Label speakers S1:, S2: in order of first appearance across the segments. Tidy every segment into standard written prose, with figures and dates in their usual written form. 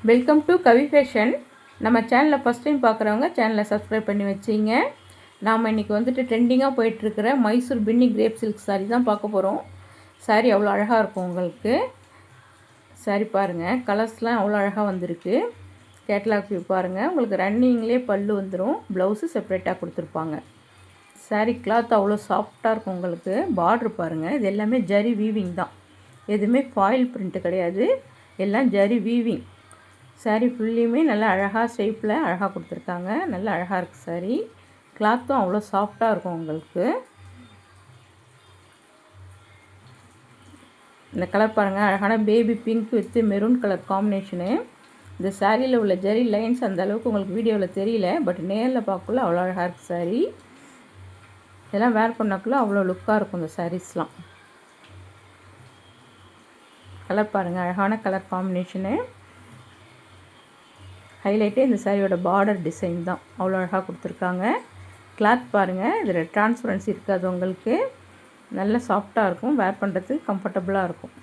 S1: Welcome to Kavi fashion. நம்ம சேனலில் first time பார்க்குறவங்க சேனலை சப்ஸ்கிரைப் பண்ணி வச்சிங்க. நாம் இன்றைக்கி வந்துட்டு ட்ரெண்டிங்காக போயிட்டுருக்கிற மைசூர் பின்னி கிரேப் சில்க் சாரீ தான் பார்க்க போகிறோம். சாரீ அவ்வளோ அழகாக இருக்கும் உங்களுக்கு. சாரீ பாருங்கள், கலர்ஸ்லாம் அவ்வளோ அழகாக வந்திருக்கு. கேட்லாக் வியூ பாருங்கள். உங்களுக்கு ரன்னிங்லேயே பல்லு வந்துடும். ப்ளவுஸு செப்பரேட்டாக கொடுத்துருப்பாங்க. சாரீ கிளாத் அவ்வளோ சாஃப்டாக இருக்கும் உங்களுக்கு. பார்ட்ரு பாருங்கள், இது எல்லாமே ஜரி வீவிங் தான், எதுவுமே ஃபாயில் பிரிண்ட்டு கிடையாது, எல்லாம் ஜரி வீவிங். சாரீ ஃபுல்லையுமே நல்லா அழகாக ஷேப்பில் அழகாக கொடுத்துருக்காங்க. நல்லா அழகாக இருக்குது சாரீ. கிளாத்தும் அவ்வளோ சாஃப்டாக இருக்கும் உங்களுக்கு. இந்த கலர் பாருங்கள், அழகான baby pink with maroon colour combination. இந்த சாரியில் உள்ள ஜெரி லைன்ஸ் அந்த அளவுக்கு உங்களுக்கு வீடியோவில் தெரியல, பட் நேரில் பார்க்கக்குள்ள அவ்வளோ அழகாக இருக்குது சாரீ. இதெல்லாம் வேர் பண்ணக்குள்ளே அவ்வளோ லுக்காக இருக்கும் இந்த சாரீஸ்லாம். கலர் பாருங்கள், அழகான கலர் காம்பினேஷனு. ஹைலைட்டே இந்த சாரியோட பார்டர் டிசைன் தான், அவ்வளோ அழகாக கொடுத்துருக்காங்க. கிளாத் பாருங்கள், இதில் டிரான்ஸ்பரன்சி இருக்காது உங்களுக்கு. நல்ல சாஃப்டாக இருக்கும், வேர் பண்ணுறதுக்கு கம்ஃபர்டபுளாக இருக்கும்.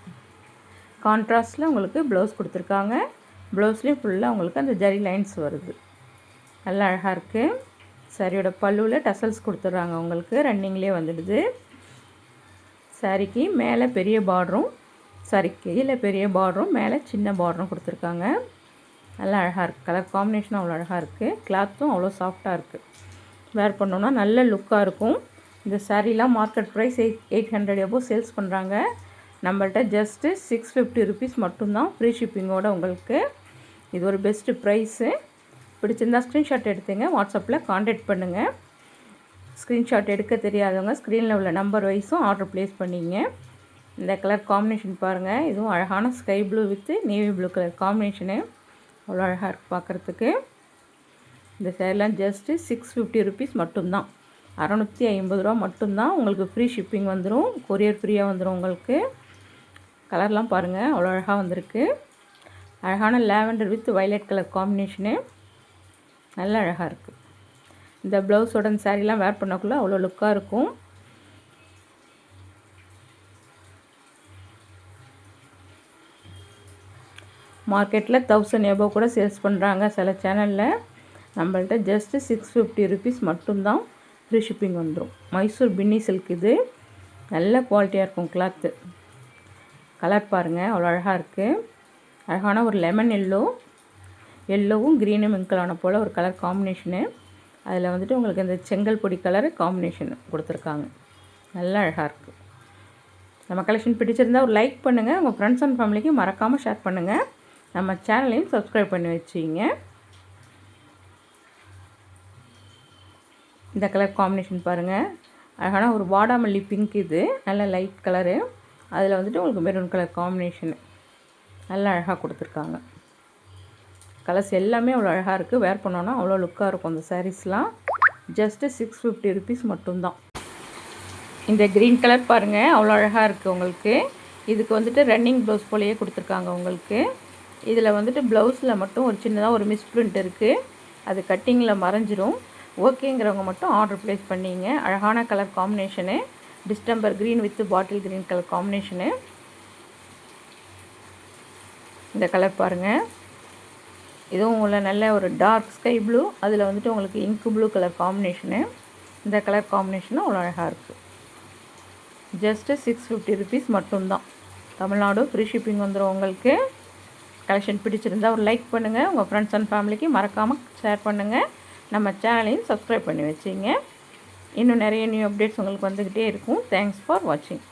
S1: கான்ட்ராஸ்ட்டில் உங்களுக்கு ப்ளவுஸ் கொடுத்துருக்காங்க. ப்ளவுஸ்லேயும் ஃபுல்லாக உங்களுக்கு அந்த ஜரி லைன்ஸ் வருது. நல்லா அழகாக இருக்குது. சாரியோட பல்லுவில் டசல்ஸ் கொடுத்துட்றாங்க உங்களுக்கு, ரன்னிங்லேயே வந்துடுது. சாரிக்கு மேலே பெரிய பார்டரும், சாரி கீழே பெரிய பார்டரும், மேலே சின்ன பார்டரும் கொடுத்துருக்காங்க. நல்லா அழகாக இருக்குது. கலர் காம்பினேஷனும் அவ்வளோ அழகாக இருக்குது. கிளாத்தும் அவ்வளோ சாஃப்டாக இருக்குது. வேர் பண்ணோன்னா நல்ல லுக்காக இருக்கும். இந்த சாரீலாம் மார்க்கெட் ப்ரைஸ் 800 எபோவ் சேல்ஸ் பண்ணுறாங்க. நம்மள்ட்ட ஜஸ்ட்டு 650 ருபீஸ் மட்டும்தான், ஃப்ரீ ஷிப்பிங்கோடு உங்களுக்கு. இது ஒரு பெஸ்ட்டு ப்ரைஸு. பிடிச்சிருந்தால் ஸ்க்ரீன்ஷாட் எடுத்துங்க, வாட்ஸ்அப்பில் காண்டாக்ட் பண்ணுங்கள். ஸ்க்ரீன்ஷாட் எடுக்க தெரியாதவங்க ஸ்க்ரீனில் உள்ள நம்பர் வைஸும் ஆர்டர் ப்ளேஸ் பண்ணிங்க. இந்த கலர் காம்பினேஷன் பாருங்கள், இதுவும் அழகான sky blue with navy blue colour combination. அவ்வளோ அழகாக இருக்குது பார்க்குறதுக்கு. இந்த சேரீலாம் ஜஸ்ட்டு 650 ருபீஸ் மட்டும்தான், 650 ரூபா மட்டும்தான். உங்களுக்கு ஃப்ரீ ஷிப்பிங் வந்துடும், கொரியர் ஃப்ரீயாக வந்துடும் உங்களுக்கு. கலர்லாம் பாருங்கள், அவ்வளோ அழகாக வந்திருக்கு. அழகான lavender with violet colour combination. நல்லா அழகாக இருக்குது. இந்த ப்ளவுஸோட இந்த சாரீலாம் வேர் பண்ணக்குள்ளே அவ்வளோ லுக்காக இருக்கும். மார்க்கெட்டில் 1000 எபோவ் கூட சேல்ஸ் பண்ணுறாங்க சில சேனலில். நம்மள்ட்ட ஜஸ்ட்டு 650 ருபீஸ் மட்டும்தான், ஃப்ரீ ஷிப்பிங் வந்துடும். மைசூர் பின்னி சில்க் இது. நல்ல குவாலிட்டியாக இருக்கும் கிளாத்து. கலர் பாருங்கள், அவ்வளோ அழகாக இருக்குது. அழகான ஒரு லெமன் எல்லோவும் க்ரீனும் மிங்கலான போல் ஒரு கலர் காம்பினேஷனு. அதில் வந்துட்டு உங்களுக்கு இந்த செங்கல் பொடி கலர் காம்பினேஷன் கொடுத்துருக்காங்க. நல்லா அழகாக இருக்குது. நம்ம கலெக்ஷன் பிடிச்சிருந்தால் ஒரு லைக் பண்ணுங்கள். உங்கள் ஃப்ரெண்ட்ஸ் அண்ட் ஃபேமிலிக்கு மறக்காமல் ஷேர் பண்ணுங்கள். நம்ம சேனலையும் சப்ஸ்கிரைப் பண்ணி வச்சிங்க. இந்த கலர் காம்பினேஷன் பாருங்கள், அழகான ஒரு வாடாமல்லி பிங்க். இது நல்ல லைட் கலரு. அதில் வந்துட்டு உங்களுக்கு மெரூன் கலர் காம்பினேஷனு நல்லா அழகாக கொடுத்துருக்காங்க. கலர்ஸ் எல்லாமே அவ்வளோ அழகாக இருக்குது. வேர் பண்ணோன்னா அவ்வளோ லுக்காக இருக்கும். அந்த சாரீஸ்லாம் ஜஸ்ட்டு 650 ருபீஸ் மட்டும்தான். இந்த க்ரீன் கலர் பாருங்கள், அவ்வளோ அழகாக இருக்குது உங்களுக்கு. இதுக்கு வந்துட்டு ரன்னிங் ப்ளவுஸ் போலேயே கொடுத்துருக்காங்க உங்களுக்கு. இதில் வந்துட்டு ப்ளவுஸில் மட்டும் ஒரு சின்னதாக ஒரு மிஸ்பிரிண்ட் இருக்குது, அது கட்டிங்கில் மறைஞ்சிரும். ஓகேங்கிறவங்க மட்டும் ஆர்டர் ப்ளேஸ் பண்ணிங்க. அழகான colour combination, distemper green with bottle green colour combination. இந்த கலர் பாருங்கள், இதுவும் உள்ள நல்ல ஒரு டார்க் ஸ்கை ப்ளூ, அதில் வந்துட்டு உங்களுக்கு இங்க் ப்ளூ கலர் காம்பினேஷனு. இந்த கலர் காம்பினேஷனும் அவ்வளோ அழகாக இருக்குது. ஜஸ்ட்டு 650 ருபீஸ் மட்டும்தான். தமிழ்நாடு ஃப்ரீ ஷிப்பிங் வந்துடும் உங்களுக்கு. கலெக்ஷன் பிடிச்சிருந்தால் ஒரு லைக் பண்ணுங்கள். உங்கள் ஃப்ரெண்ட்ஸ் அண்ட் ஃபேமிலிக்கு மறக்காமல் ஷேர் பண்ணுங்கள். நம்ம சேனலையும் சப்ஸ்கிரைப் பண்ணி வச்சிங்க. இன்னும் நிறைய நியூ அப்டேட்ஸ் உங்களுக்கு வந்துக்கிட்டே இருக்கும். தேங்க்ஸ் ஃபார் வாட்சிங்.